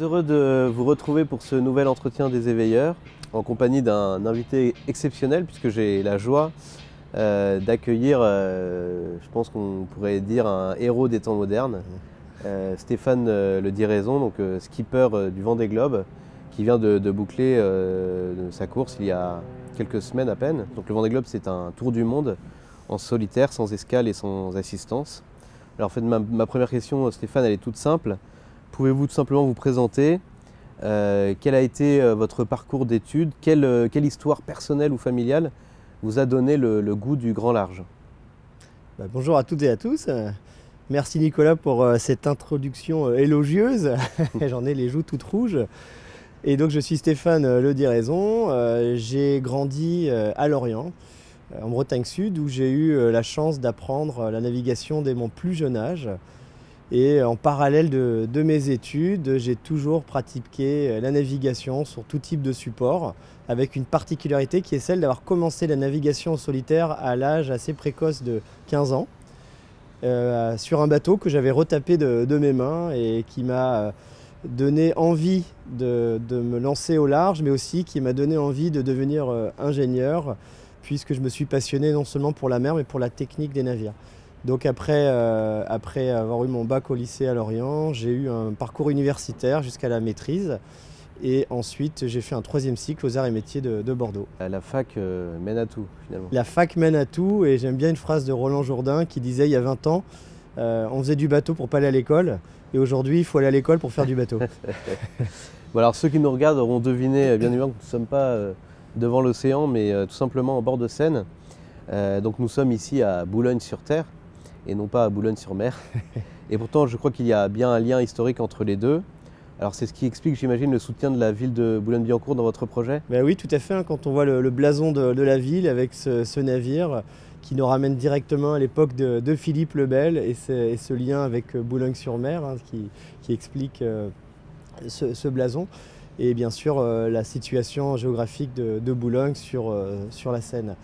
heureux de vous retrouver pour ce nouvel entretien des éveilleurs, en compagnie d'un invité exceptionnel, puisque j'ai la joie d'accueillir, je pense qu'on pourrait dire, un héros des temps modernes, Stéphane Le Diraison, donc skipper du Vendée Globe, qui vient de boucler sa course il y a quelques semaines à peine. Donc le Vendée Globe, c'est un tour du monde en solitaire, sans escale et sans assistance. Alors en fait, ma première question, Stéphane, elle est toute simple. Pouvez-vous tout simplement vous présenter? Quel a été votre parcours d'études? Quelle histoire personnelle ou familiale vous a donné le goût du grand large? Bonjour à toutes et à tous. Merci Nicolas pour cette introduction élogieuse. J'en ai les joues toutes rouges. Et donc je suis Stéphane Le Diraison. J'ai grandi à Lorient, en Bretagne Sud, où j'ai eu la chance d'apprendre la navigation dès mon plus jeune âge. Et en parallèle de mes études, j'ai toujours pratiqué la navigation sur tout type de support, avec une particularité qui est celle d'avoir commencé la navigation en solitaire à l'âge assez précoce de 15 ans, sur un bateau que j'avais retapé de mes mains et qui m'a donné envie de me lancer au large, mais aussi qui m'a donné envie de devenir ingénieur, puisque je me suis passionné non seulement pour la mer, mais pour la technique des navires. Donc après avoir eu mon bac au lycée à Lorient, j'ai eu un parcours universitaire jusqu'à la maîtrise. Et ensuite, j'ai fait un 3e cycle aux arts et métiers de Bordeaux. La fac mène à tout, finalement. La fac mène à tout, et j'aime bien une phrase de Roland Jourdain qui disait il y a 20 ans, on faisait du bateau pour pas aller à l'école, et aujourd'hui, il faut aller à l'école pour faire du bateau. Bon, alors ceux qui nous regardent auront deviné bien évidemment que nous ne sommes pas devant l'océan, mais tout simplement en bord de Seine. Donc nous sommes ici à Boulogne-sur-Ter, et non pas à Boulogne-sur-Mer. Et pourtant, je crois qu'il y a bien un lien historique entre les deux. Alors c'est ce qui explique, j'imagine, le soutien de la ville de Boulogne-Billancourt dans votre projet? Oui, tout à fait. Hein, quand on voit le blason de la ville avec ce navire qui nous ramène directement à l'époque de Philippe le Bel, et ce lien avec Boulogne-sur-Mer, hein, qui explique ce blason. Et bien sûr, la situation géographique de Boulogne sur la Seine.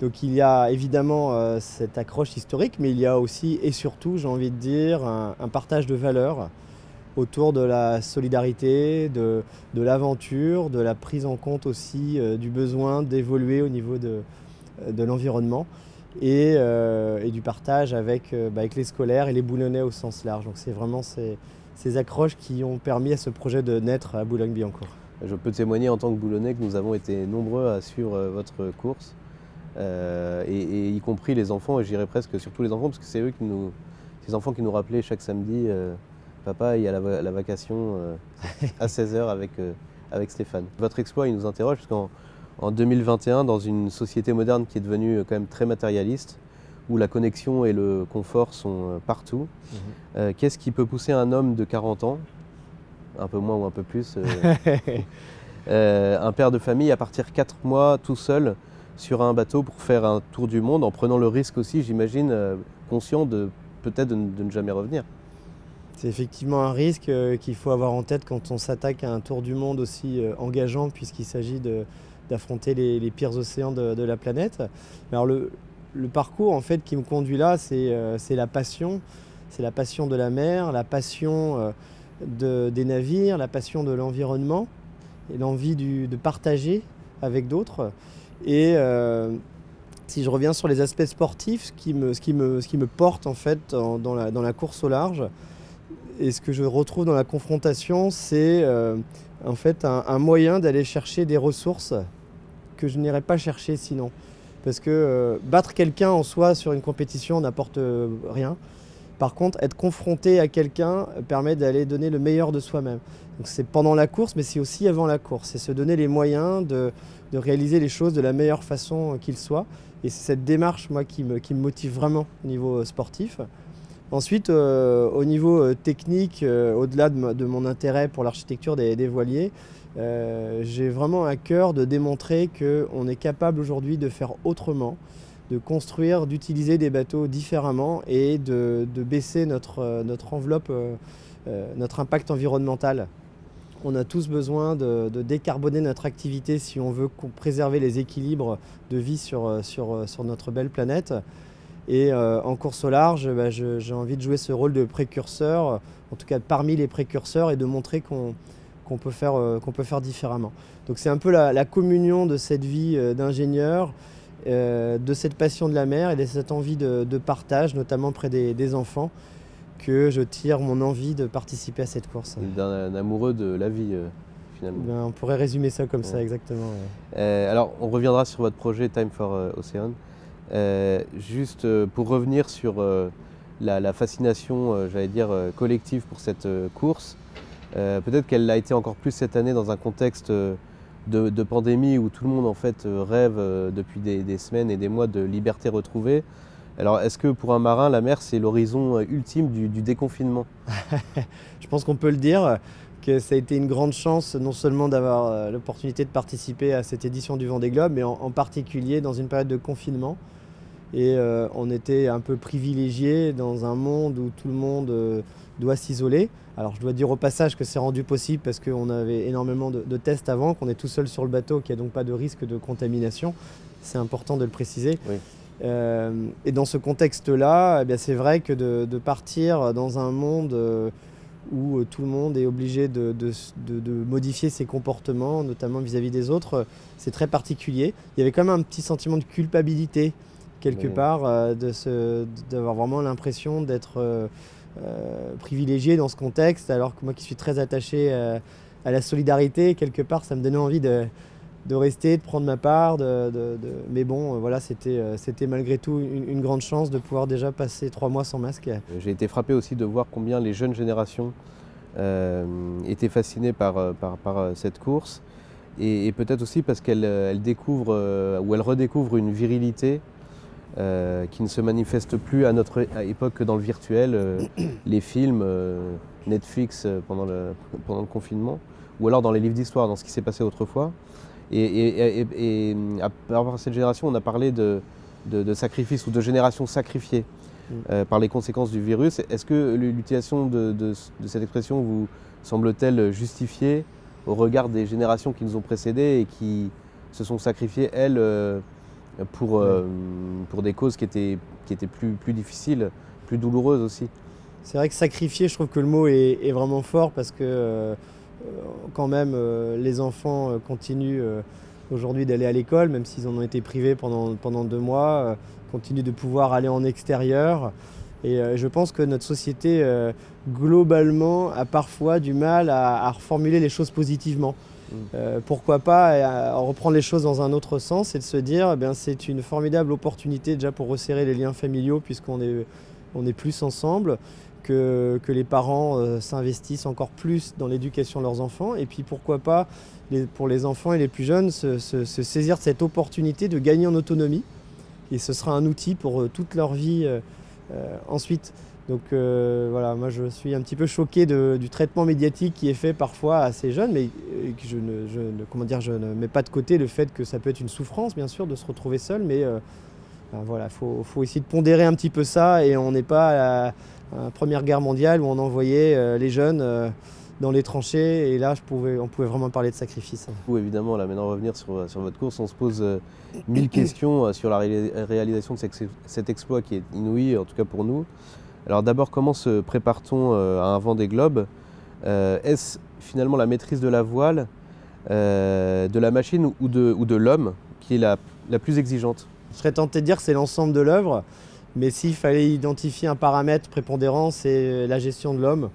Donc il y a évidemment cette accroche historique, mais il y a aussi et surtout, j'ai envie de dire, un partage de valeurs autour de la solidarité, de l'aventure, de la prise en compte aussi du besoin d'évoluer au niveau de l'environnement et du partage avec les scolaires et les Boulonnais au sens large. Donc c'est vraiment ces accroches qui ont permis à ce projet de naître à Boulogne-Billancourt. Je peux témoigner en tant que Boulonnais que nous avons été nombreux à suivre votre course. Et y compris les enfants, et je dirais presque surtout les enfants, parce que c'est eux ces enfants qui nous rappelaient chaque samedi papa, il y a la vacation à 16h avec Stéphane. Votre exploit, il nous interroge, parce qu'en 2021, dans une société moderne qui est devenue quand même très matérialiste, où la connexion et le confort sont partout, qu'est-ce qui peut pousser un homme de 40 ans, un peu moins ou un peu plus, un père de famille, à partir 4 mois tout seul sur un bateau pour faire un tour du monde, en prenant le risque aussi, j'imagine, conscient de peut-être de ne jamais revenir? C'est effectivement un risque qu'il faut avoir en tête quand on s'attaque à un tour du monde aussi engageant, puisqu'il s'agit d'affronter les pires océans de la planète. Alors le parcours en fait qui me conduit là, c'est la passion. C'est la passion de la mer, la passion des navires, la passion de l'environnement et l'envie de partager avec d'autres. Et si je reviens sur les aspects sportifs, ce qui me porte en fait dans la course au large, et ce que je retrouve dans la confrontation, c'est en fait un moyen d'aller chercher des ressources que je n'irais pas chercher sinon. Parce que battre quelqu'un en soi sur une compétition n'apporte rien. Par contre, être confronté à quelqu'un permet d'aller donner le meilleur de soi-même. Donc c'est pendant la course, mais c'est aussi avant la course. C'est se donner les moyens de réaliser les choses de la meilleure façon qu'il soit. Et c'est cette démarche, moi, qui me motive vraiment au niveau sportif. Ensuite, au niveau technique, au-delà de mon intérêt pour l'architecture des voiliers, j'ai vraiment à cœur de démontrer qu'on est capable aujourd'hui de faire autrement, de construire, d'utiliser des bateaux différemment et de baisser notre enveloppe, notre impact environnemental. On a tous besoin de décarboner notre activité si on veut préserver les équilibres de vie sur notre belle planète. Et en course au large, j'ai envie de jouer ce rôle de précurseur, en tout cas parmi les précurseurs, et de montrer qu'on peut faire différemment. Donc c'est un peu la communion de cette vie d'ingénieur, de cette passion de la mer et de cette envie de partage, notamment près des enfants, que je tire mon envie de participer à cette course. D'un amoureux de la vie, finalement. Ben, on pourrait résumer ça comme ça, exactement. Alors, on reviendra sur votre projet Time for Ocean. Juste pour revenir sur la fascination, j'allais dire, collective pour cette course, peut-être qu'elle a été encore plus cette année dans un contexte de pandémie où tout le monde en fait rêve depuis des semaines et des mois de liberté retrouvée. Alors, est-ce que pour un marin, la mer, c'est l'horizon ultime du déconfinement? Je pense qu'on peut le dire, que ça a été une grande chance non seulement d'avoir l'opportunité de participer à cette édition du Vendée Globe, mais en particulier dans une période de confinement. Et on était un peu privilégiés dans un monde où tout le monde doit s'isoler. Alors je dois dire au passage que c'est rendu possible parce qu'on avait énormément de tests avant, qu'on est tout seul sur le bateau, qu'il n'y a donc pas de risque de contamination. C'est important de le préciser. Oui. Et dans ce contexte-là, eh c'est vrai que de partir dans un monde où tout le monde est obligé de modifier ses comportements, notamment vis-à-vis des autres, c'est très particulier. Il y avait quand même un petit sentiment de culpabilité, quelque part, d'avoir vraiment l'impression d'être privilégié dans ce contexte, alors que moi qui suis très attaché à la solidarité, quelque part, ça me donnait envie de rester, de prendre ma part, mais bon, voilà, c'était malgré tout une grande chance de pouvoir déjà passer 3 mois sans masque. J'ai été frappé aussi de voir combien les jeunes générations étaient fascinées par cette course, et peut-être aussi parce qu'elles découvrent ou elles redécouvrent une virilité qui ne se manifeste plus à notre époque que dans le virtuel, les films, Netflix pendant le confinement, ou alors dans les livres d'histoire, dans ce qui s'est passé autrefois. Et à travers cette génération, on a parlé de sacrifice ou de génération sacrifiée par les conséquences du virus. Est-ce que l'utilisation de cette expression vous semble-t-elle justifiée au regard des générations qui nous ont précédées et qui se sont sacrifiées, elles, pour des causes qui étaient plus difficiles, plus douloureuses aussi? C'est vrai que sacrifier, je trouve que le mot est vraiment fort parce que quand même les enfants continuent aujourd'hui d'aller à l'école, même s'ils en ont été privés pendant 2 mois, continuent de pouvoir aller en extérieur. Et je pense que notre société, globalement, a parfois du mal à reformuler les choses positivement. Pourquoi pas reprendre les choses dans un autre sens et de se dire c'est une formidable opportunité déjà pour resserrer les liens familiaux puisqu'on est plus ensemble, que les parents s'investissent encore plus dans l'éducation de leurs enfants, et puis pourquoi pas pour les enfants et les plus jeunes se saisir de cette opportunité de gagner en autonomie, et ce sera un outil pour toute leur vie ensuite. Donc voilà, moi je suis un petit peu choqué du traitement médiatique qui est fait parfois à ces jeunes, mais que je ne mets pas de côté le fait que ça peut être une souffrance bien sûr de se retrouver seul, mais voilà, faut essayer de pondérer un petit peu ça, et on n'est pas à la Première Guerre mondiale où on envoyait les jeunes dans les tranchées, et là on pouvait vraiment parler de sacrifice. Oui, évidemment, là maintenant revenir sur votre course, on se pose 1000 questions sur la réalisation de cet exploit qui est inouï, en tout cas pour nous. Alors d'abord, comment se prépare-t-on à un Vendée Globe? Est-ce finalement la maîtrise de la voile, de la machine ou de l'homme qui est la plus exigeante? Je serais tenté de dire que c'est l'ensemble de l'œuvre, mais s'il fallait identifier un paramètre prépondérant, c'est la gestion de l'homme,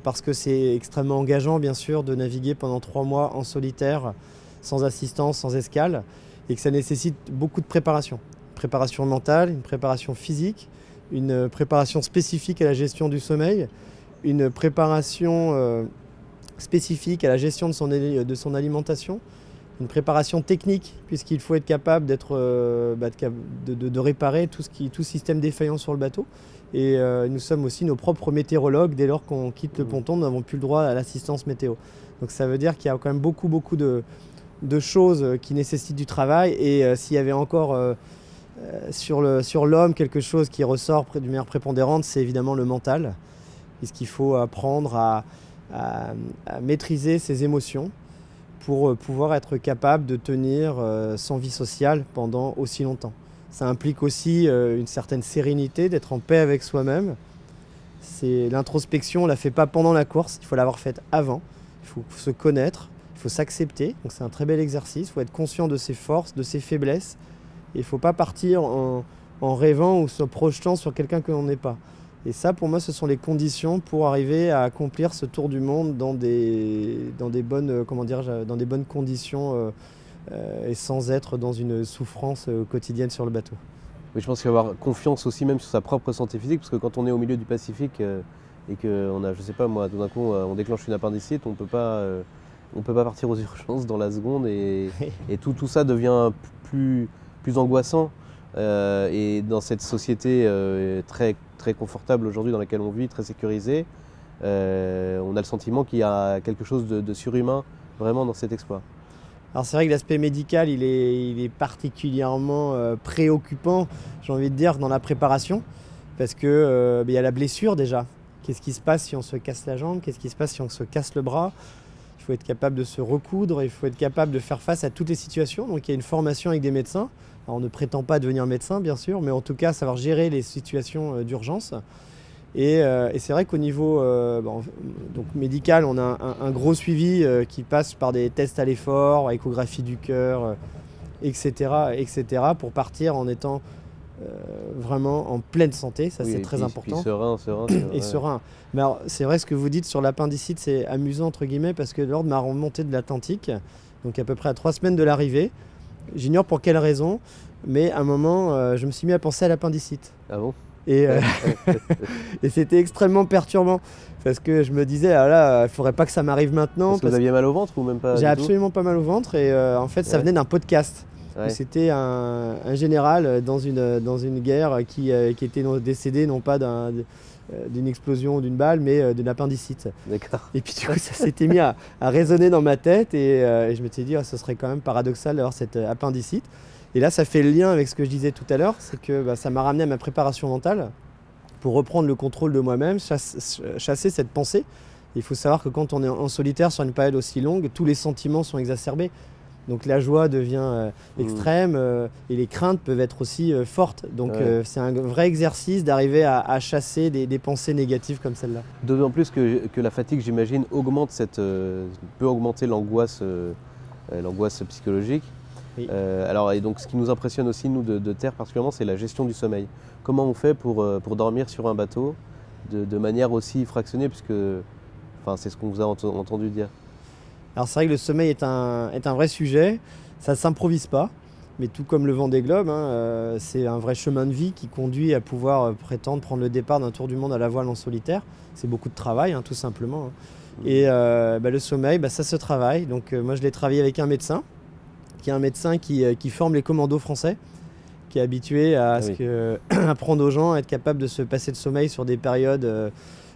parce que c'est extrêmement engageant bien sûr de naviguer pendant 3 mois en solitaire, sans assistance, sans escale, et que ça nécessite beaucoup de préparation. Une préparation mentale, une préparation physique, une préparation spécifique à la gestion du sommeil, une préparation spécifique à la gestion de son alimentation, une préparation technique, puisqu'il faut être capable de réparer tout système défaillant sur le bateau. Et nous sommes aussi nos propres météorologues. Dès lors qu'on quitte le ponton, nous n'avons plus le droit à l'assistance météo. Donc ça veut dire qu'il y a quand même beaucoup de choses qui nécessitent du travail. Et s'il y avait encore sur l'homme quelque chose qui ressort d'une manière prépondérante, c'est évidemment le mental. Puisqu'il faut apprendre à maîtriser ses émotions pour pouvoir être capable de tenir sans vie sociale pendant aussi longtemps. Ça implique aussi une certaine sérénité, d'être en paix avec soi-même. L'introspection, on ne la fait pas pendant la course, il faut l'avoir faite avant. Il faut se connaître, il faut s'accepter. Donc c'est un très bel exercice, il faut être conscient de ses forces, de ses faiblesses. Et il ne faut pas partir en rêvant ou se projetant sur quelqu'un que l'on n'est pas. Et ça, pour moi, ce sont les conditions pour arriver à accomplir ce tour du monde dans des bonnes conditions et sans être dans une souffrance quotidienne sur le bateau. Oui, je pense qu'il faut avoir confiance aussi même sur sa propre santé physique, parce que quand on est au milieu du Pacifique et qu'on a, je sais pas moi, tout d'un coup on déclenche une appendicite, on peut pas partir aux urgences dans la seconde et tout ça devient plus angoissant. Et dans cette société très, très confortable aujourd'hui dans laquelle on vit, très sécurisée, on a le sentiment qu'il y a quelque chose de surhumain vraiment dans cet exploit. Alors c'est vrai que l'aspect médical, il est particulièrement préoccupant, j'ai envie de dire, dans la préparation, parce que y a la blessure déjà. Qu'est-ce qui se passe si on se casse la jambe? Qu'est-ce qui se passe si on se casse le bras? Il faut être capable de se recoudre, il faut être capable de faire face à toutes les situations. Donc il y a une formation avec des médecins. Alors, on ne prétend pas devenir médecin, bien sûr, mais en tout cas savoir gérer les situations d'urgence. Et c'est vrai qu'au niveau donc médical, on a un gros suivi qui passe par des tests à l'effort, échographie du cœur, etc., pour partir en étant vraiment en pleine santé. Ça, oui, c'est très important. Puis serein. Et serein. Mais alors, c'est vrai ce que vous dites sur l'appendicite, c'est amusant entre guillemets parce que lors de ma remontée de l'Atlantique, donc à peu près à 3 semaines de l'arrivée, j'ignore pour quelle raison, mais à un moment, je me suis mis à penser à l'appendicite. Ah bon? Et c'était extrêmement perturbant parce que je me disais, ah là, il ne faudrait pas que ça m'arrive maintenant. Parce que vous aviez mal au ventre ou même pas? J'ai absolument pas mal au ventre et en fait, ça venait d'un podcast. Ouais. C'était un général dans une guerre qui était décédé non pas d'une explosion ou d'une balle, mais d'une appendicite. D'accord. Et puis du coup, ça s'était mis à résonner dans ma tête et je me suis dit, ce serait quand même paradoxal d'avoir cette appendicite. Et là, ça fait le lien avec ce que je disais tout à l'heure, c'est que ça m'a ramené à ma préparation mentale pour reprendre le contrôle de moi-même, chasser cette pensée. Il faut savoir que quand on est en solitaire sur une période aussi longue, tous les sentiments sont exacerbés. Donc la joie devient extrême et les craintes peuvent être aussi fortes. Donc c'est un vrai exercice d'arriver à chasser des pensées négatives comme celle-là. D'autant plus que la fatigue, j'imagine, peut augmenter l'angoisse psychologique. Oui. Alors, et donc ce qui nous impressionne aussi, nous, de terre particulièrement, c'est la gestion du sommeil. Comment on fait pour dormir sur un bateau de manière aussi fractionnée, puisque c'est ce qu'on vous a entendu dire. Alors c'est vrai que le sommeil est un vrai sujet, ça ne s'improvise pas, mais tout comme le Vendée Globe, c'est un vrai chemin de vie qui conduit à pouvoir prétendre prendre le départ d'un tour du monde à la voile en solitaire. C'est beaucoup de travail, tout simplement. Et le sommeil, ça se travaille. Donc moi je l'ai travaillé avec un médecin, qui est un médecin qui forme les commandos français, qui est habitué à apprendre aux gens à être capable de se passer de sommeil sur des périodes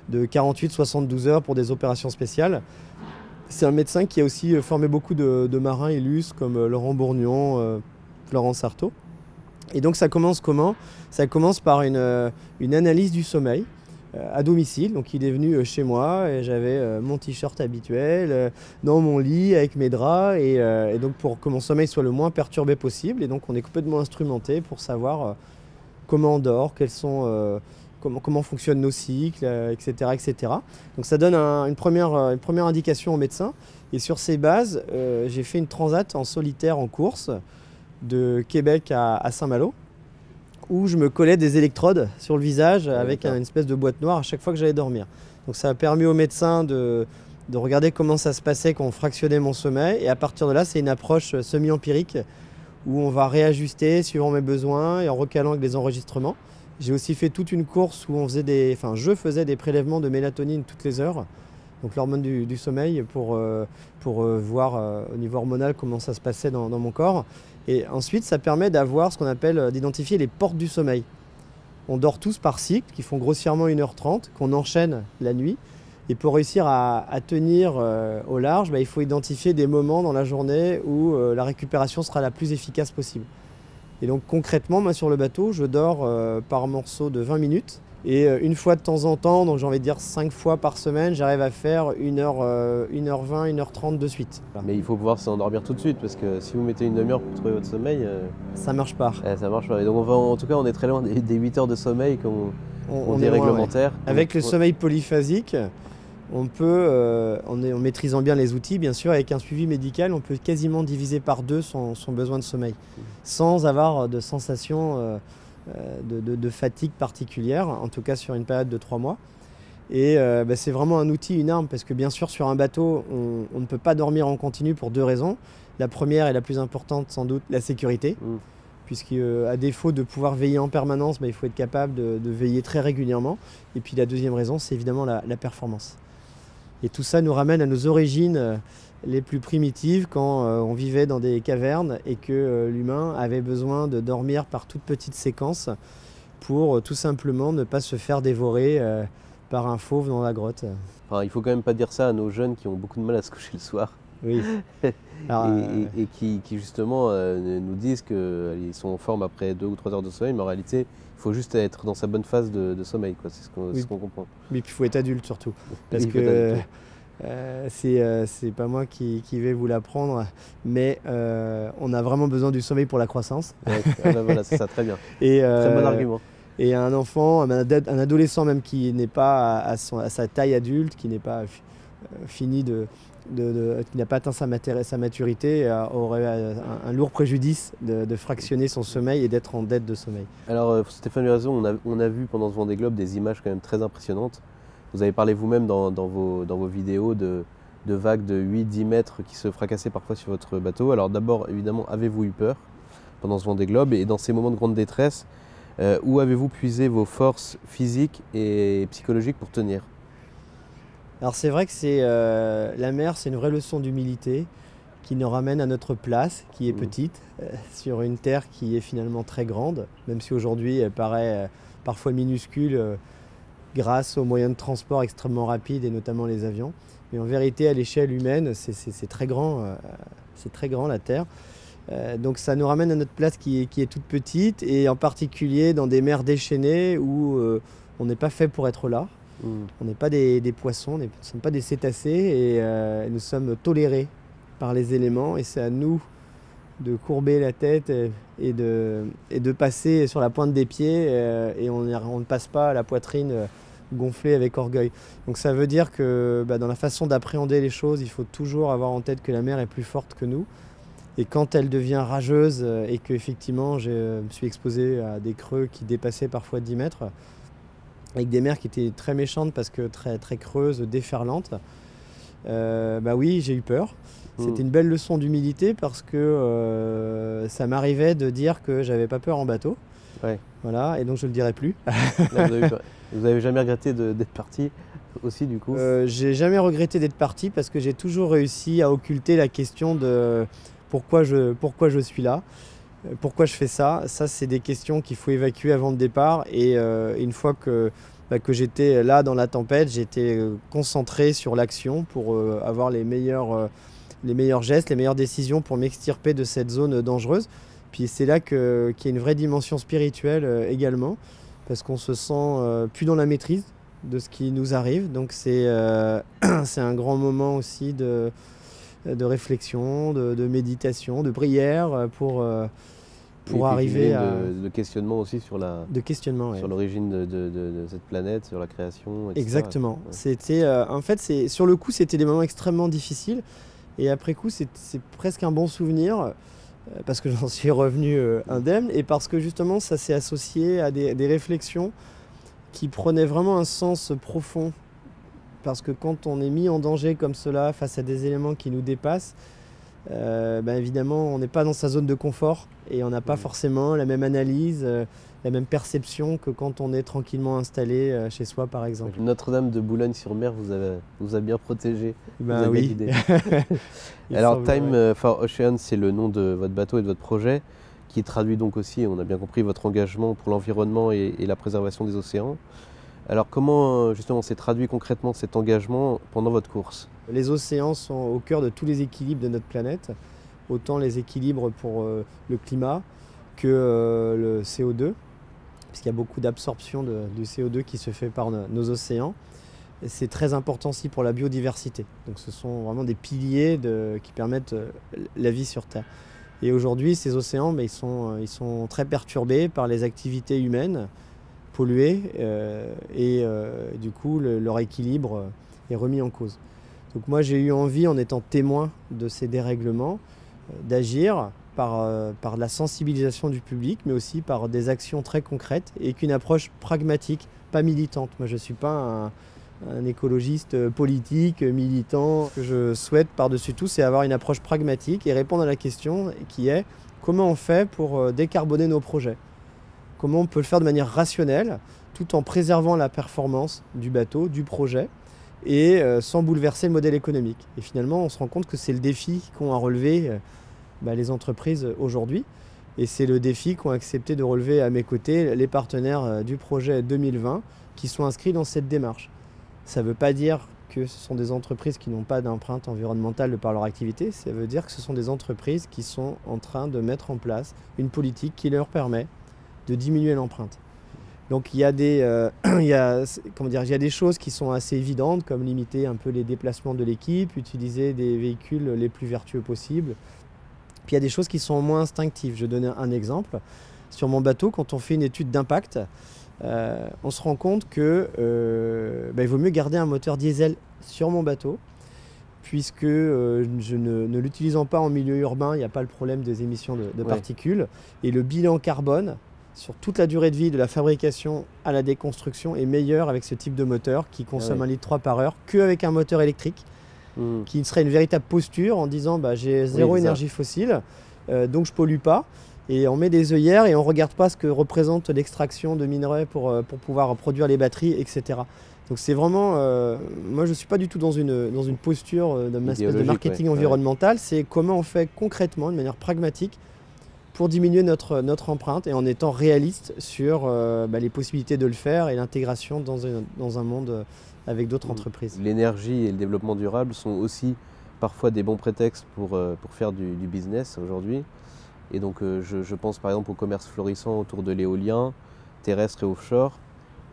de 48-72 heures pour des opérations spéciales. C'est un médecin qui a aussi formé beaucoup de marins illustres comme Laurent Bourgnon, Florence Artaud. Et donc ça commence comment? Ça commence par une analyse du sommeil à domicile. Donc il est venu chez moi et j'avais mon t-shirt habituel dans mon lit avec mes draps et donc pour que mon sommeil soit le moins perturbé possible. Et donc on est complètement instrumenté pour savoir comment on dort, comment fonctionnent nos cycles, etc., etc. Donc ça donne une première indication au médecin. Et sur ces bases, j'ai fait une transat en solitaire en course de Québec à Saint-Malo, où je me collais des électrodes sur le visage avec une espèce de boîte noire à chaque fois que j'allais dormir. Donc ça a permis au médecin de regarder comment ça se passait quand on fractionnait mon sommeil. Et à partir de là, c'est une approche semi-empirique où on va réajuster suivant mes besoins et en recalant avec des enregistrements. J'ai aussi fait toute une course où je faisais des prélèvements de mélatonine toutes les heures, donc l'hormone du sommeil, pour voir au niveau hormonal comment ça se passait dans mon corps. Et ensuite, ça permet d'identifier les portes du sommeil. On dort tous par cycle, qui font grossièrement 1h30, qu'on enchaîne la nuit. Et pour réussir à tenir au large, il faut identifier des moments dans la journée où la récupération sera la plus efficace possible. Et donc concrètement, moi sur le bateau, je dors par morceau de 20 minutes. Et une fois de temps en temps, donc j'ai envie de dire 5 fois par semaine, j'arrive à faire 1h20, 1h30 de suite. Voilà. Mais il faut pouvoir s'endormir tout de suite, parce que si vous mettez une demi-heure pour trouver votre sommeil... ça marche pas. Ça marche pas. Et donc en tout cas, on est très loin des 8 heures de sommeil qu'on dit réglementaire. Ouais. Avec le sommeil polyphasique, On peut, en maîtrisant bien les outils, bien sûr, avec un suivi médical, on peut quasiment diviser par 2 son besoin de sommeil, sans avoir de sensation de fatigue particulière, en tout cas sur une période de 3 mois. Et c'est vraiment un outil, une arme, parce que bien sûr sur un bateau, on ne peut pas dormir en continu pour 2 raisons. La première et la plus importante sans doute, la sécurité, puisqu'à défaut de pouvoir veiller en permanence, il faut être capable de veiller très régulièrement. Et puis la deuxième raison, c'est évidemment la performance. Et tout ça nous ramène à nos origines les plus primitives, quand on vivait dans des cavernes et que l'humain avait besoin de dormir par toutes petites séquences pour tout simplement ne pas se faire dévorer par un fauve dans la grotte. Enfin, il ne faut quand même pas dire ça à nos jeunes qui ont beaucoup de mal à se coucher le soir. Oui. Alors, et qui justement nous disent qu'ils sont en forme après 2 ou 3 heures de sommeil, mais en réalité, il faut juste être dans sa bonne phase de sommeil, quoi. C'est ce qu'on comprend. Mais puis il faut être adulte surtout, parce que c'est pas moi qui vais vous l'apprendre, mais on a vraiment besoin du sommeil pour la croissance. Ouais, voilà, c'est ça, très bien. Et, très bon argument. Et un enfant, un adolescent même qui n'est pas à sa taille adulte, qui n'est pas fini qui n'a pas atteint sa maturité, aurait un lourd préjudice de fractionner son sommeil et d'être en dette de sommeil. Alors Stéphane Loiseau, on a vu pendant ce Vendée Globe des images quand même très impressionnantes. Vous avez parlé vous-même dans vos vidéos de vagues de 8-10 mètres qui se fracassaient parfois sur votre bateau. Alors d'abord, évidemment, avez-vous eu peur pendant ce Vendée Globe? Et dans ces moments de grande détresse, où avez-vous puisé vos forces physiques et psychologiques pour tenir? Alors c'est vrai que la mer, c'est une vraie leçon d'humilité qui nous ramène à notre place, qui est petite, sur une terre qui est finalement très grande, même si aujourd'hui elle paraît parfois minuscule grâce aux moyens de transport extrêmement rapides et notamment les avions. Mais en vérité, à l'échelle humaine, c'est très grand, la terre. Donc ça nous ramène à notre place qui est toute petite, et en particulier dans des mers déchaînées où on n'est pas fait pour être là. On n'est pas des poissons, nous ne sommes pas des cétacés, et nous sommes tolérés par les éléments, et c'est à nous de courber la tête et de passer sur la pointe des pieds, et on ne passe pas la poitrine gonflée avec orgueil. Donc ça veut dire que dans la façon d'appréhender les choses, il faut toujours avoir en tête que la mer est plus forte que nous. Et quand elle devient rageuse et qu'effectivement je me suis exposé à des creux qui dépassaient parfois 10 mètres, avec des mers qui étaient très méchantes parce que très, très creuses, déferlantes, oui, j'ai eu peur. C'était une belle leçon d'humilité parce que ça m'arrivait de dire que j'avais pas peur en bateau. Ouais. Voilà, et donc je ne le dirai plus. Vous n'avez jamais regretté d'être parti aussi du coup? J'ai jamais regretté d'être parti parce que j'ai toujours réussi à occulter la question de pourquoi je suis là. Pourquoi je fais ça? Ça, c'est des questions qu'il faut évacuer avant le départ. Et une fois que j'étais là dans la tempête, j'étais concentré sur l'action pour avoir les meilleurs gestes, les meilleures décisions pour m'extirper de cette zone dangereuse. Puis c'est là qu'il y a une vraie dimension spirituelle également, parce qu'on se sent plus dans la maîtrise de ce qui nous arrive. Donc c'est un grand moment aussi de réflexion, de méditation, de prière pour arriver à... De questionnement aussi sur l'origine de cette planète, sur la création, etc. Exactement. Ouais. C'était, en fait, sur le coup, c'était des moments extrêmement difficiles. Et après coup, c'est presque un bon souvenir, parce que j'en suis revenu indemne, et parce que justement, ça s'est associé à des réflexions qui prenaient vraiment un sens profond. Parce que quand on est mis en danger comme cela, face à des éléments qui nous dépassent, évidemment, on n'est pas dans sa zone de confort et on n'a pas forcément la même analyse, la même perception que quand on est tranquillement installé chez soi, par exemple. Notre-Dame de Boulogne-sur-Mer vous a bien protégé, vous a bien oui. guidé. Alors, Time for Ocean, c'est le nom de votre bateau et de votre projet, qui traduit donc aussi, on a bien compris, votre engagement pour l'environnement et la préservation des océans. Alors comment justement s'est traduit concrètement cet engagement pendant votre course? Les océans sont au cœur de tous les équilibres de notre planète, autant les équilibres pour le climat que le CO2, puisqu'il y a beaucoup d'absorption du CO2 qui se fait par nos océans. C'est très important aussi pour la biodiversité. Donc ce sont vraiment des piliers qui permettent la vie sur Terre. Et aujourd'hui, ces océans, ils sont très perturbés par les activités humaines, polluées, et du coup, leur équilibre est remis en cause. Donc moi j'ai eu envie, en étant témoin de ces dérèglements, d'agir par la sensibilisation du public, mais aussi par des actions très concrètes et qu'une approche pragmatique, pas militante. Moi je ne suis pas un écologiste politique, militant. Ce que je souhaite par-dessus tout, c'est avoir une approche pragmatique et répondre à la question qui est comment on fait pour décarboner nos projets? Comment on peut le faire de manière rationnelle, tout en préservant la performance du bateau, du projet, et sans bouleverser le modèle économique. Et finalement, on se rend compte que c'est le défi qu'ont à relever les entreprises aujourd'hui. Et c'est le défi qu'ont accepté de relever à mes côtés les partenaires du projet 2020 qui sont inscrits dans cette démarche. Ça ne veut pas dire que ce sont des entreprises qui n'ont pas d'empreinte environnementale de par leur activité, ça veut dire que ce sont des entreprises qui sont en train de mettre en place une politique qui leur permet de diminuer l'empreinte. Donc il y a des choses qui sont assez évidentes, comme limiter un peu les déplacements de l'équipe, utiliser des véhicules les plus vertueux possibles. Puis il y a des choses qui sont moins instinctives. Je vais donner un exemple. Sur mon bateau, quand on fait une étude d'impact, on se rend compte qu'il vaut mieux garder un moteur diesel sur mon bateau, puisque ne l'utilisant pas en milieu urbain, il n'y a pas le problème des émissions de particules. Et le bilan carbone, sur toute la durée de vie de la fabrication à la déconstruction, est meilleur avec ce type de moteur qui consomme 1,3 litre par heure qu'avec un moteur électrique, qui serait une véritable posture en disant j'ai zéro énergie fossile, donc je ne pollue pas. Et on met des œillères et on ne regarde pas ce que représente l'extraction de minerais pour pouvoir produire les batteries, etc. Donc c'est vraiment, moi je ne suis pas du tout dans une posture d'un espèce de marketing environnemental, c'est comment on fait concrètement, de manière pragmatique, pour diminuer notre empreinte et en étant réaliste sur les possibilités de le faire et l'intégration dans un monde avec d'autres entreprises. L'énergie et le développement durable sont aussi parfois des bons prétextes pour faire du business aujourd'hui. Et donc je pense par exemple au commerce florissant autour de l'éolien, terrestre et offshore.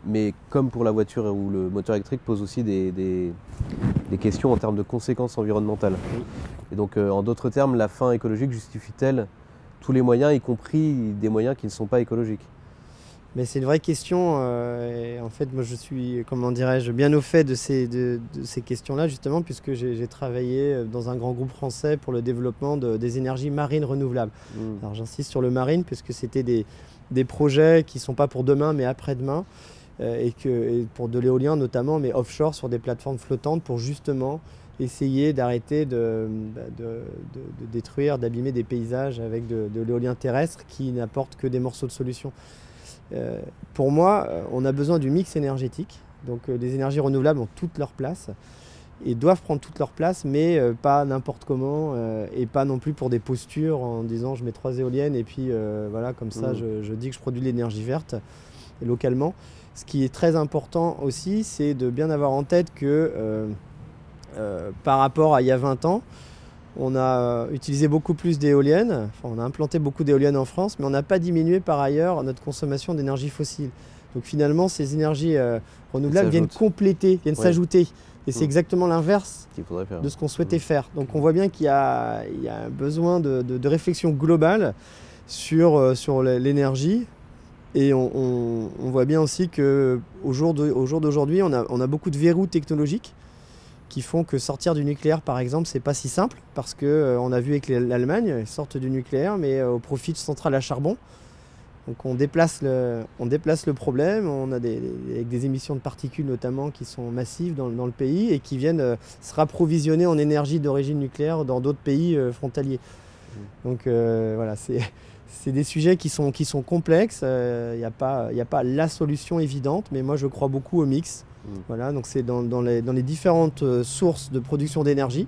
Mais comme pour la voiture où le moteur électrique pose aussi des questions en termes de conséquences environnementales. Et donc en d'autres termes, la fin écologique justifie-t-elle tous les moyens, y compris des moyens qui ne sont pas écologiques? Mais c'est une vraie question. Et en fait, moi, je suis, bien au fait de ces questions-là, justement, puisque j'ai travaillé dans un grand groupe français pour le développement des énergies marines renouvelables. Alors, j'insiste sur le marine, puisque c'était des projets qui ne sont pas pour demain, mais après-demain, et pour de l'éolien notamment, mais offshore, sur des plateformes flottantes, pour justement essayer d'arrêter de détruire, d'abîmer des paysages avec de l'éolien terrestre qui n'apporte que des morceaux de solution. Pour moi, on a besoin du mix énergétique. Donc les énergies renouvelables ont toute leur place et doivent prendre toute leur place, mais pas n'importe comment et pas non plus pour des postures en disant je mets 3 éoliennes et puis voilà, comme ça je dis que je produis de l'énergie verte localement. Ce qui est très important aussi, c'est de bien avoir en tête que par rapport à il y a 20 ans, on a utilisé beaucoup plus d'éoliennes, on a implanté beaucoup d'éoliennes en France, mais on n'a pas diminué par ailleurs notre consommation d'énergie fossile. Donc finalement, ces énergies renouvelables viennent compléter, viennent s'ajouter. Et c'est exactement l'inverse de ce qu'on souhaitait faire. Donc on voit bien qu'il y a un besoin de réflexion globale sur l'énergie. Et on voit bien aussi qu'au jour d'aujourd'hui, on a beaucoup de verrous technologiques qui font que sortir du nucléaire, par exemple, c'est pas si simple, parce qu'on a vu avec l'Allemagne, ils sortent du nucléaire, mais au profit de centrales à charbon. Donc on déplace le problème, on a avec des émissions de particules notamment qui sont massives dans le pays et qui viennent se rapprovisionner en énergie d'origine nucléaire dans d'autres pays frontaliers. Donc voilà, c'est des sujets qui sont complexes, il n'y a pas la solution évidente, mais moi je crois beaucoup au mix. Voilà, donc c'est dans les différentes sources de production d'énergie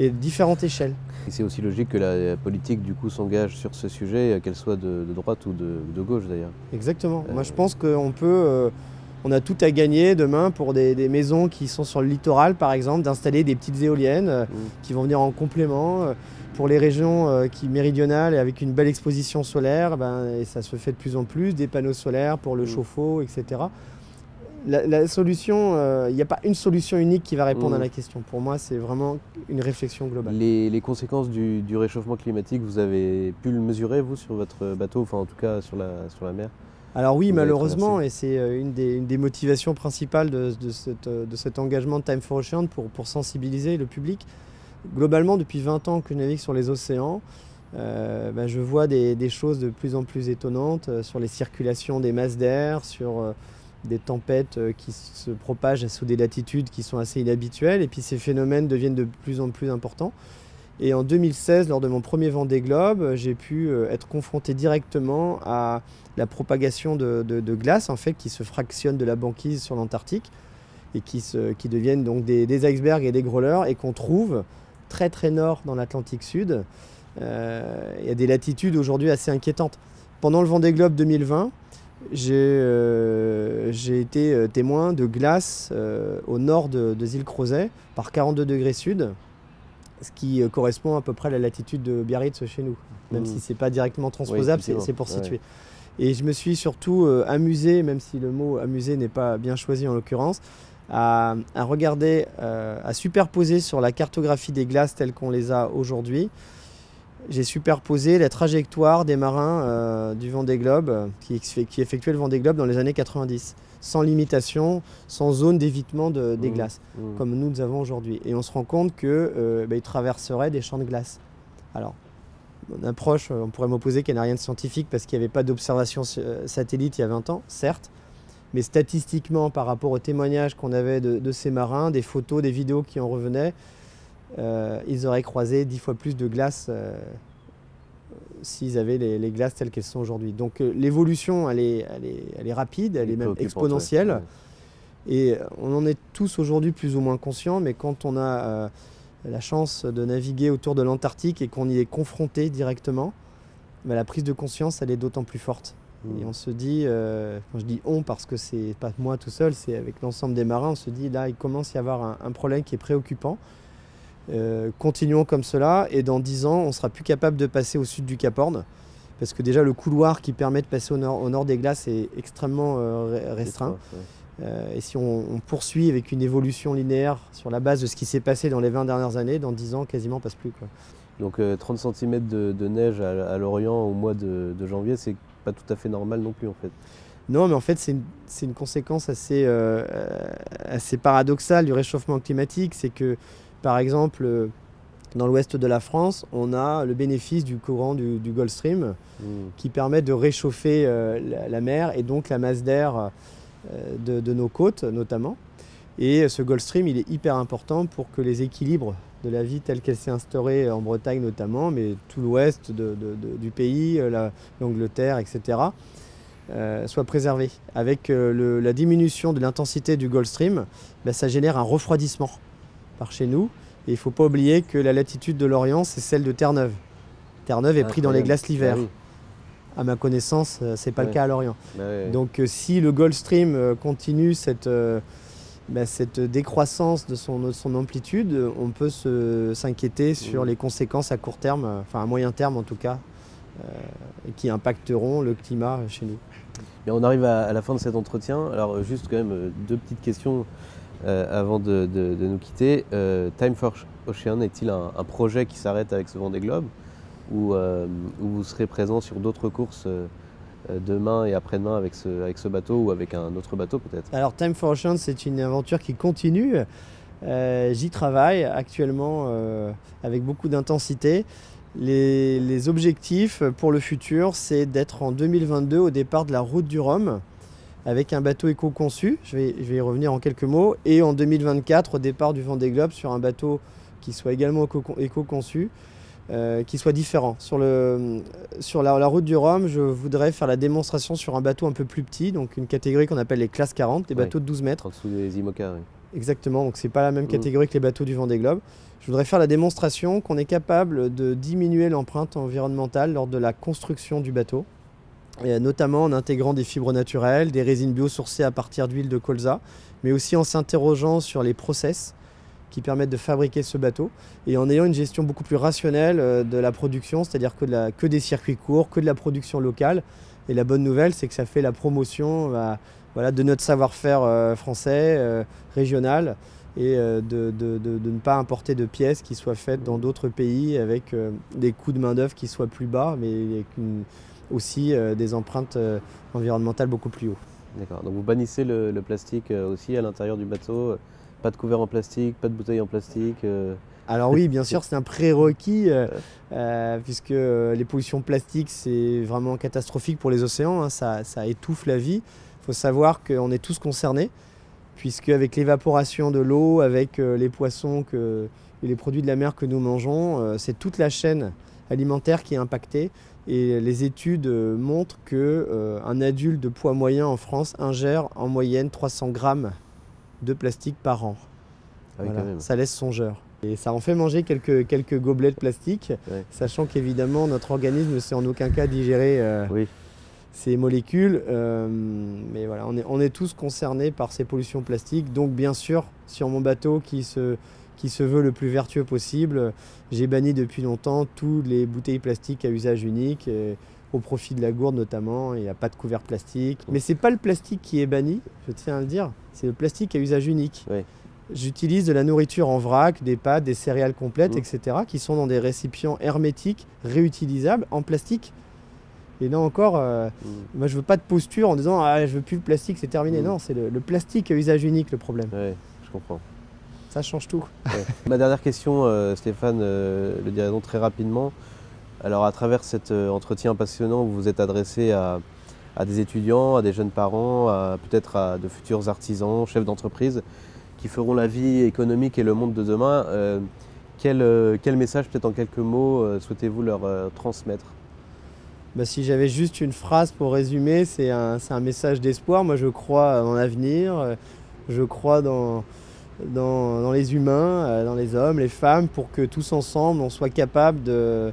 et différentes échelles. Et c'est aussi logique que la politique du coup s'engage sur ce sujet, qu'elle soit de droite ou de gauche d'ailleurs. Exactement. Moi je pense qu'on a tout à gagner demain pour des maisons qui sont sur le littoral par exemple, d'installer des petites éoliennes qui vont venir en complément. Pour les régions méridionales et avec une belle exposition solaire, et ça se fait de plus en plus, des panneaux solaires pour le chauffe-eau, etc. La solution, il n'y a pas une solution unique qui va répondre à la question. Pour moi, c'est vraiment une réflexion globale. Les conséquences du réchauffement climatique, vous avez pu le mesurer, vous, sur votre bateau, enfin en tout cas sur la mer? Alors oui, vous avez malheureusement, traversé. et c'est une des motivations principales de cet engagement de Time for Ocean pour sensibiliser le public. Globalement, depuis 20 ans que je navigue sur les océans, je vois des choses de plus en plus étonnantes sur les circulations des masses d'air, sur des tempêtes qui se propagent sous des latitudes qui sont assez inhabituelles, et puis ces phénomènes deviennent de plus en plus importants. Et en 2016, lors de mon premier Vendée Globe, j'ai pu être confronté directement à la propagation de glace en fait, qui se fractionnent de la banquise sur l'Antarctique et qui deviennent donc des icebergs et des growlers, et qu'on trouve très très nord dans l'Atlantique Sud. Il y a des latitudes aujourd'hui assez inquiétantes. Pendant le Vendée Globe 2020, j'ai été témoin de glace au nord de île Crozet par 42 degrés sud, ce qui correspond à peu près à la latitude de Biarritz chez nous, même si ce n'est pas directement transposable, Oui, c'est pour situer. Et je me suis surtout amusé, même si le mot amusé n'est pas bien choisi en l'occurrence, à regarder, à superposer sur la cartographie des glaces telles qu'on les a aujourd'hui. J'ai superposé la trajectoire des marins du Vendée Globe qui effectuaient le Vendée Globe dans les années 90, sans limitation, sans zone d'évitement des glaces, comme nous avons aujourd'hui. Et on se rend compte qu'ils traverseraient des champs de glace. Alors, mon approche, on pourrait m'opposer qu'elle n'a rien de scientifique parce qu'il n'y avait pas d'observation satellite il y a 20 ans, certes, mais statistiquement, par rapport aux témoignages qu'on avait de ces marins, des photos, des vidéos qui en revenaient, ils auraient croisé 10 fois plus de glace s'ils avaient les glaces telles qu'elles sont aujourd'hui. Donc l'évolution, elle est rapide, elle est même exponentielle. Ouais. Et on en est tous aujourd'hui plus ou moins conscients, mais quand on a la chance de naviguer autour de l'Antarctique et qu'on y est confronté directement, la prise de conscience, elle est d'autant plus forte. Et on se dit, quand je dis on parce que c'est pas moi tout seul, c'est avec l'ensemble des marins, on se dit là il commence à y avoir un problème qui est préoccupant. Continuons comme cela, et dans 10 ans on sera plus capable de passer au sud du Cap Horn, parce que déjà le couloir qui permet de passer au nord des glaces est extrêmement restreint. Et si on poursuit avec une évolution linéaire sur la base de ce qui s'est passé dans les 20 dernières années, dans 10 ans quasiment on passe plus, quoi. Donc 30 cm de neige à l'Orient au mois de janvier, c'est pas tout à fait normal non plus en fait. Non, mais en fait c'est une conséquence assez paradoxale du réchauffement climatique. C'est que par exemple dans l'ouest de la France, on a le bénéfice du courant du Gulf Stream qui permet de réchauffer la mer et donc la masse d'air de nos côtes notamment. Et ce Gulf Stream, il est hyper important pour que les équilibres de la vie telle qu'elle s'est instaurée en Bretagne notamment, mais tout l'ouest du pays, l'Angleterre, etc., soient préservés. Avec la diminution de l'intensité du Gulf Stream, ça génère un refroidissement par chez nous. Et il ne faut pas oublier que la latitude de l'Orient, c'est celle de Terre-Neuve. Terre-Neuve est prise dans les glaces l'hiver. Ah oui. À ma connaissance, ce n'est pas le cas à l'Orient. Donc si le Gulf Stream continue cette décroissance de son amplitude, on peut s'inquiéter sur les conséquences à court terme, enfin à moyen terme en tout cas, qui impacteront le climat chez nous. Et on arrive à la fin de cet entretien. Alors juste quand même deux petites questions avant de nous quitter. Time for Ocean est-il un projet qui s'arrête avec ce Vendée Globe, ou vous serez présent sur d'autres courses demain et après-demain avec ce bateau ou avec un autre bateau peut-être? Alors Time for Ocean, c'est une aventure qui continue. J'y travaille actuellement avec beaucoup d'intensité. Les objectifs pour le futur, c'est d'être en 2022 au départ de la route du Rhum avec un bateau éco-conçu, je vais y revenir en quelques mots, et en 2024 au départ du Vendée Globe sur un bateau qui soit également éco-conçu, qui soit différent. Sur la route du Rhum, je voudrais faire la démonstration sur un bateau un peu plus petit, donc une catégorie qu'on appelle les classes 40, des bateaux de 12 mètres. En dessous des IMOCA, oui. Exactement, donc c'est pas la même catégorie que les bateaux du Vendée Globe. Je voudrais faire la démonstration qu'on est capable de diminuer l'empreinte environnementale lors de la construction du bateau, et notamment en intégrant des fibres naturelles, des résines biosourcées à partir d'huile de colza, mais aussi en s'interrogeant sur les process qui permettent de fabriquer ce bateau, et en ayant une gestion beaucoup plus rationnelle de la production, c'est-à-dire que des circuits courts, que de la production locale. Et la bonne nouvelle, c'est que ça fait la promotion de notre savoir-faire français, régional, et de ne pas importer de pièces qui soient faites dans d'autres pays avec des coûts de main-d'œuvre qui soient plus bas, mais avec aussi des empreintes environnementales beaucoup plus hauts. D'accord, donc vous bannissez le plastique aussi à l'intérieur du bateau, pas de couvert en plastique, pas de bouteilles en plastique Alors oui, bien sûr, c'est un prérequis puisque les pollutions plastiques, c'est vraiment catastrophique pour les océans, hein, ça étouffe la vie. Il faut savoir qu'on est tous concernés, puisque avec l'évaporation de l'eau, avec les poissons et les produits de la mer que nous mangeons, c'est toute la chaîne alimentaire qui est impactée. Et les études montrent qu'un adulte de poids moyen en France ingère en moyenne 300 grammes de plastique par an. Ah oui, voilà, quand même. ça laisse songeur. Et ça en fait manger quelques gobelets de plastique, Ouais. sachant qu'évidemment notre organisme ne sait en aucun cas digérer Oui. ces molécules. Mais voilà, on est tous concernés par ces pollutions plastiques. Donc bien sûr, sur mon bateau qui se veut le plus vertueux possible, j'ai banni depuis longtemps toutes les bouteilles plastiques à usage unique, au profit de la gourde notamment. Il n'y a pas de couvert plastique. Mais ce n'est pas le plastique qui est banni, je tiens à le dire, c'est le plastique à usage unique. Oui. J'utilise de la nourriture en vrac, des pâtes, des céréales complètes, etc., qui sont dans des récipients hermétiques, réutilisables, en plastique. Et là encore, moi je veux pas de posture en disant « Ah, je veux plus le plastique, c'est terminé ». Non, c'est le plastique à usage unique le problème. Oui, je comprends. Ça change tout. Ouais. Ma dernière question, Stéphane, le dirait donc très rapidement. Alors à travers cet entretien passionnant, vous vous êtes adressé à des étudiants, à des jeunes parents, peut-être à de futurs artisans, chefs d'entreprise, qui feront la vie économique et le monde de demain. Quel message, peut-être en quelques mots, souhaitez-vous leur transmettre ? Bah, si j'avais juste une phrase pour résumer, c'est un message d'espoir. Moi je crois en l'avenir, je crois dans les humains, dans les hommes, les femmes, pour que tous ensemble on soit capable de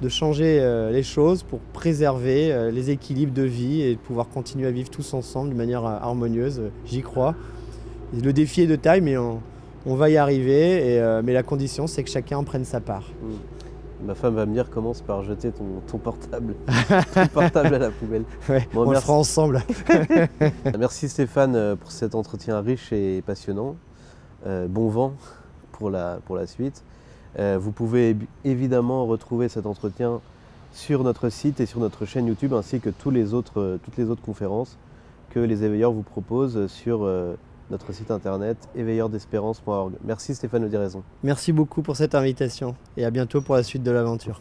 changer les choses pour préserver les équilibres de vie et de pouvoir continuer à vivre tous ensemble de manière harmonieuse. J'y crois. Le défi est de taille, mais on va y arriver. Mais la condition, c'est que chacun en prenne sa part. Ma femme va me dire commence par jeter ton portable, ton portable à la poubelle. Ouais, bon, on le fera ensemble. Merci Stéphane pour cet entretien riche et passionnant. Bon vent pour la suite. Vous pouvez évidemment retrouver cet entretien sur notre site et sur notre chaîne YouTube, ainsi que toutes les autres conférences que les éveilleurs vous proposent sur notre site internet éveilleurdespérance.org. Merci Stéphane Le Diraison. Merci beaucoup pour cette invitation et à bientôt pour la suite de l'aventure.